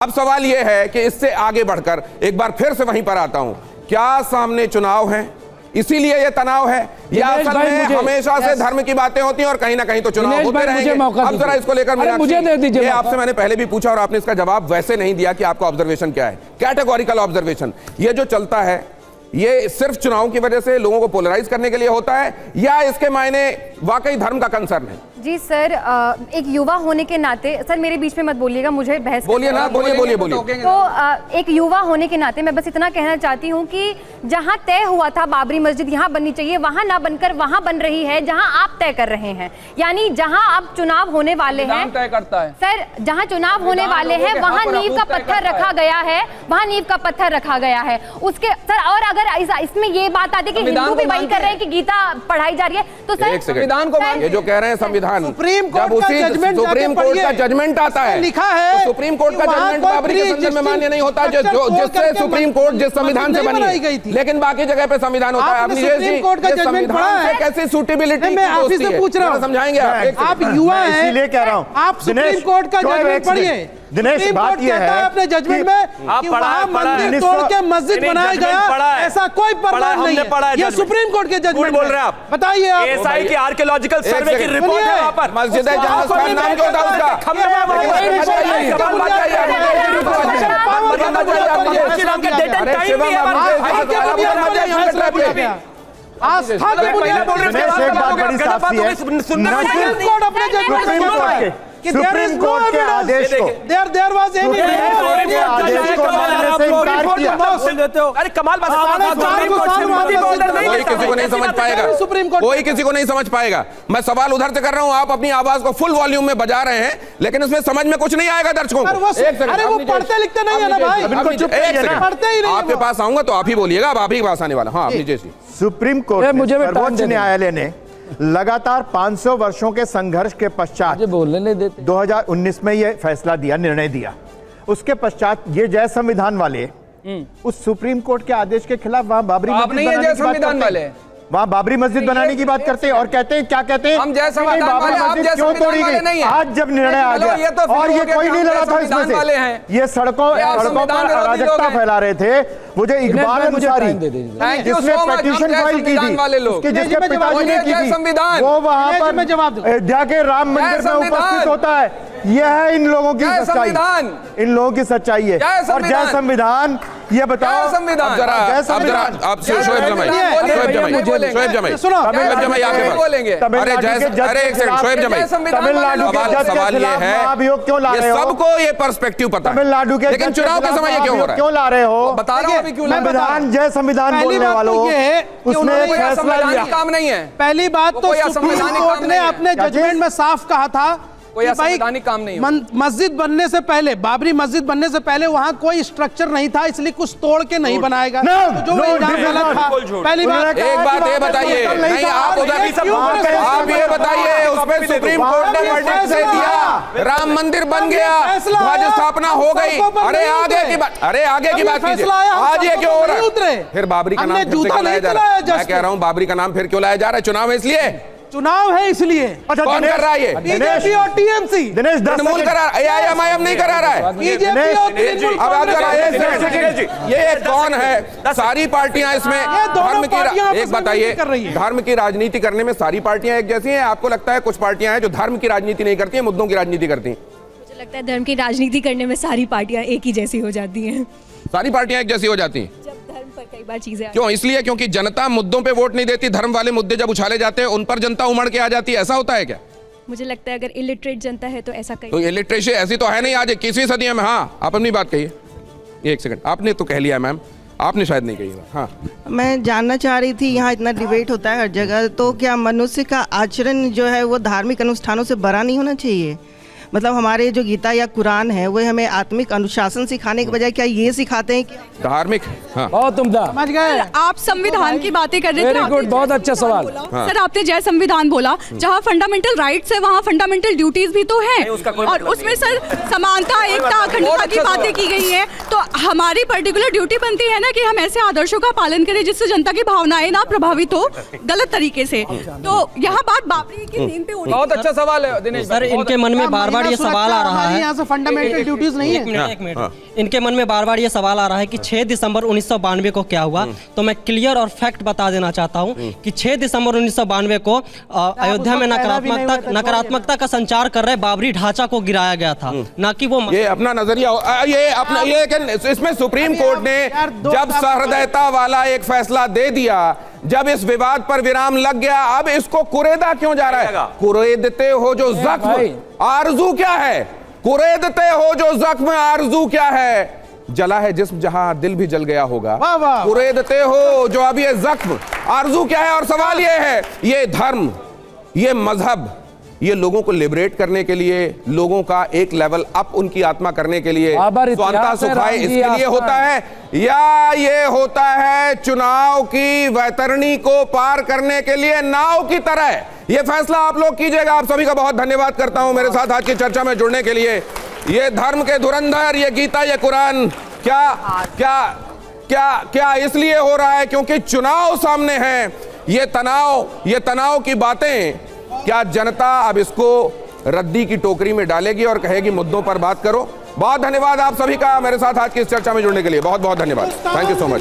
अब सवाल यह है कि इससे आगे बढ़कर एक बार फिर से वहीं पर आता हूं, क्या सामने चुनाव है इसीलिए ये तनाव है या असल में हमेशा से धर्म की बातें होती हैं और कहीं ना कहीं तो चुनाव होते रहेंगे। अब जरा इसको लेकर मुझे दे दीजिए। आपसे मैंने पहले भी पूछा और आपने इसका जवाब वैसे नहीं दिया कि आपका ऑब्जर्वेशन क्या है, कैटेगोरिकल ऑब्जर्वेशन। ये जो चलता है ये सिर्फ चुनाव की वजह से लोगों को पोलराइज करने के लिए होता है या इसके मायने वाकई धर्म का कंसर्न है? जी सर, एक युवा होने के नाते, सर मेरे बीच में मत बोलिएगा, मुझे बहस बोलिए ना, बोलिए। तो एक युवा होने के नाते मैं बस इतना कहना चाहती हूँ कि जहाँ तय हुआ था बाबरी मस्जिद यहाँ बननी चाहिए, वहाँ ना बनकर वहाँ बन रही है जहाँ आप तय कर रहे हैं। यानी जहाँ अब चुनाव होने वाले हैं, तय करता है सर, जहाँ चुनाव होने वाले हैं वहाँ नींव का पत्थर रखा गया है, वहाँ नींव का पत्थर रखा गया है उसके सर। और अगर इसमें ये बात आती है कि हिंदू भी वही कर रहे हैं कि गीता पढ़ाई जा रही है, तो सर संविधान को ये जो कह रहे हैं संविधान, सुप्रीम कोर्ट का जजमेंट आता है, लिखा है तो सुप्रीम कोर्ट का जजमेंट बाबरी के संदर्भ में मान्य नहीं होता, जिससे सुप्रीम कोर्ट जिस संविधान से बनी है, लेकिन बाकी जगह पे संविधान होता है। सुप्रीम कोर्ट का जजमेंट पढ़ा है, कैसे सूटेबिलिटी मैं आप ही से पूछ रहा हूँ, समझाएंगे आप युवा हैं इसीलिए कह रहा हूँ आप सुप्रीम कोर्ट का जजमेंट पढ़िए। दिनेश, बात यह है अपने जजमेंट में कि वहाँ मंदिर तोड़ के मस्जिद बनाया गया, ऐसा कोई प्रमाण नहीं है। ये सुप्रीम कोर्ट के जजमेंट बोल रहे हैं आप, बताइए आप। एसआई की आर्कियोलॉजिकल सर्वे की रिपोर्ट है वहाँ पर। मस्जिद है जहाँ उसका नाम क्यों था उसका? आस्था की बुनियाद पर एक बात बड़ी साफ है, सुप्रीम कोर्ट के आदेश को देयर वाज एनी आदेश को मानने से इनकार किया। अरे कमाल बात, कोई किसी को नहीं समझ पाएगा, कोई किसी को नहीं समझ पाएगा। मैं सवाल उधर से कर रहा हूँ, आप अपनी आवाज को फुल वॉल्यूम में बजा रहे हैं लेकिन उसमें समझ में कुछ नहीं आएगा दर्शकों को। अरे वो पढ़ते लिखते नहीं है ना भाई, पढ़ते ही नहीं। आपके पास आऊंगा तो आप ही बोलिएगा, अब आप ही के पास आने वाला। हाँ, जैसी सुप्रीम कोर्ट सर्वोच्च न्यायालय ने लगातार 500 वर्षों के संघर्ष के पश्चात 2019 में यह फैसला दिया, निर्णय दिया। उसके पश्चात ये जय संविधान वाले उस सुप्रीम कोर्ट के आदेश के खिलाफ वहां बाबरी वहां बाबरी मस्जिद बनाने की बात करते हैं और कहते हैं, क्या कहते हैं, हम जय संविधान वाले, आप जय क्यों तोड़ी गई? आज जब निर्णय आ गया और ये कोई नहीं लड़ा था इसमें से, ये सड़कों पर अराजकता फैला रहे थे। मुझे इकबाल अंसारी जिसने पिटीशन फाइल की थी, जिसके पिताजी ने की थी, वो वहां पर अयोध्या के राम मंदिर में उपस्थित होता है। यह है इन लोगों की सच्चाई, इन लोगों की सच्चाई है। और जय संविधान, ये बताओ संविधान, जय संविधान। आप शोएब जमाई बोलेंगे, अरे एक सेकंड, शोएब जमाई, तमिलनाडु के सवाल ये है, अभियोग क्यों ला रहे हो? सबको ये पर्सपेक्टिव पता है तमिलनाडु के, लेकिन चुनाव के समय ये क्यों हो रहा है? क्यों ला रहे हो? बता रहा हूं क्यों संविधान, जय संविधान बोलने वालों, उसने फैसला लिया। काम नहीं है। पहली बात तो सुप्रीम कोर्ट ने अपने जजमेंट में साफ कहा था कोई असंवैधानिक काम नहीं है। मस्जिद बनने से पहले, बाबरी मस्जिद बनने से पहले वहां कोई स्ट्रक्चर नहीं था, इसलिए कुछ तोड़ के नहीं बनाएगा। जो गलत था। पहली बात, एक बात ये बताइए, नहीं आप उधर आप ये बताइए, उसमें सुप्रीम कोर्ट ने वर्डिक्ट से दिया, राम मंदिर बन गया, ध्वज स्थापना हो गई। अरे आगे की बात कीजिए, आज ये क्यों हो रहा है? फिर बाबरी का नाम फिर क्यों लाया जा रहा है? मैं कह रहा हूँ बाबरी का नाम फिर क्यों लाया जा रहा है? चुनाव है इसलिए, चुनाव है इसलिए। अच्छा, कौन कर रहा है ये? बीजेपी और टीएमसी। दिनेश, तृणमूल करा, AIMIM नहीं करा रहा है। बीजेपी और अब आप जरा ये कौन है? सारी पार्टियां इसमें धर्म की, एक बताइए, धर्म की राजनीति करने में सारी पार्टियां एक जैसी हैं? आपको लगता है कुछ पार्टियां हैं जो धर्म की राजनीति नहीं करती हैं, मुद्दों की राजनीति करती हैं? मुझे लगता है धर्म की राजनीति करने में सारी पार्टियां एक ही जैसी हो जाती हैं। सारी पार्टियां एक जैसी हो जाती हैं जब धर्म पर कई बार चीजें, क्यों? इसलिए क्योंकि जनता मुद्दों पे वोट नहीं देती, धर्म वाले मुद्दे जब उछाले जाते हैं उन पर जनता उमड़ के आ जाती है, ऐसा होता है क्या? मुझे लगता है अगर इलिटरेट जनता है तो ऐसा कहीं, तो इलिटरेसी ऐसी तो है नहीं आज 21वीं सदी में। हाँ, आप अपनी बात कहिए। एक सेकंड, आपने तो कह लिया मैम, आपने शायद नहीं कही। हाँ, मैं जानना चाह रही थी, यहाँ इतना डिबेट होता है हर जगह, तो क्या मनुष्य का आचरण जो है वो धार्मिक अनुष्ठानों से बड़ा नहीं होना चाहिए? मतलब हमारे जो गीता या कुरान है वो हमें आत्मिक अनुशासन सिखाने के बजाय क्या ये सिखाते हैं कि धार्मिक? हाँ, समझ गए। आप संविधान की बातें कर रहे थे। वेरी गुड, बहुत अच्छा सवाल। सर आपने जय संविधान बोला, जहाँ फंडामेंटल राइट्स है वहाँ फंडामेंटल ड्यूटीज भी तो है, और उसमें सर समानता, एकता, अखंडता की बातें की गई है। तो हमारी पर्टिकुलर ड्यूटी बनती है ना कि हम ऐसे आदर्शों का पालन करें जिससे जनता की भावनाएं ना प्रभावित हो गलत तरीके से। तो यहाँ बात बाबरी की नींद पे उठी। बहुत अच्छा सवाल है दिनेश। सर इनके मन में बार बार बार ये सवाल आ रहा है, यहाँ से फंडामेंटल ड्यूटीज नहीं है। एक मिनट, इनके मन में बार बार ये सवाल आ रहा है कि 6 दिसंबर 1992 को क्या हुआ। तो मैं क्लियर और फैक्ट बता देना चाहता हूँ कि 6 दिसंबर 1992 को अयोध्या में नकारात्मकता का संचार कर रहे बाबरी ढांचा को गिराया गया था, ना कि वो ये अपना नजरिया, इसमें सुप्रीम कोर्ट ने जब सहृदयता वाला एक फैसला दे दिया, जब इस विवाद पर विराम लग गया, अब इसको कुरेदा क्यों जा रहा है? कुरेदते हो जो जख्म, आरजू क्या है? कुरेदते हो जो जख्म, आरजू क्या है? जला है जिस्म जहां दिल भी जल गया होगा। कुरेदते हो जो अब ये जख्म, आरजू क्या है? और सवाल ये है, ये धर्म, ये मजहब, ये लोगों को लिबरेट करने के लिए, लोगों का एक लेवल अप उनकी आत्मा करने के लिए, स्वांता सुखाए इसके लिए होता है, या ये होता है चुनाव की वैतरणी को पार करने के लिए नाव की तरह? ये फैसला आप लोग कीजिएगा। आप सभी का बहुत धन्यवाद करता हूं मेरे साथ आज की चर्चा में जुड़ने के लिए। ये धर्म के धुरंधर, ये गीता, ये कुरान क्या क्या क्या क्या इसलिए हो रहा है क्योंकि चुनाव सामने है। ये तनाव की बातें क्या जनता अब इसको रद्दी की टोकरी में डालेगी और कहेगी मुद्दों पर बात करो? बहुत धन्यवाद आप सभी का मेरे साथ आज की इस चर्चा में जुड़ने के लिए। बहुत बहुत धन्यवाद। Thank you so much.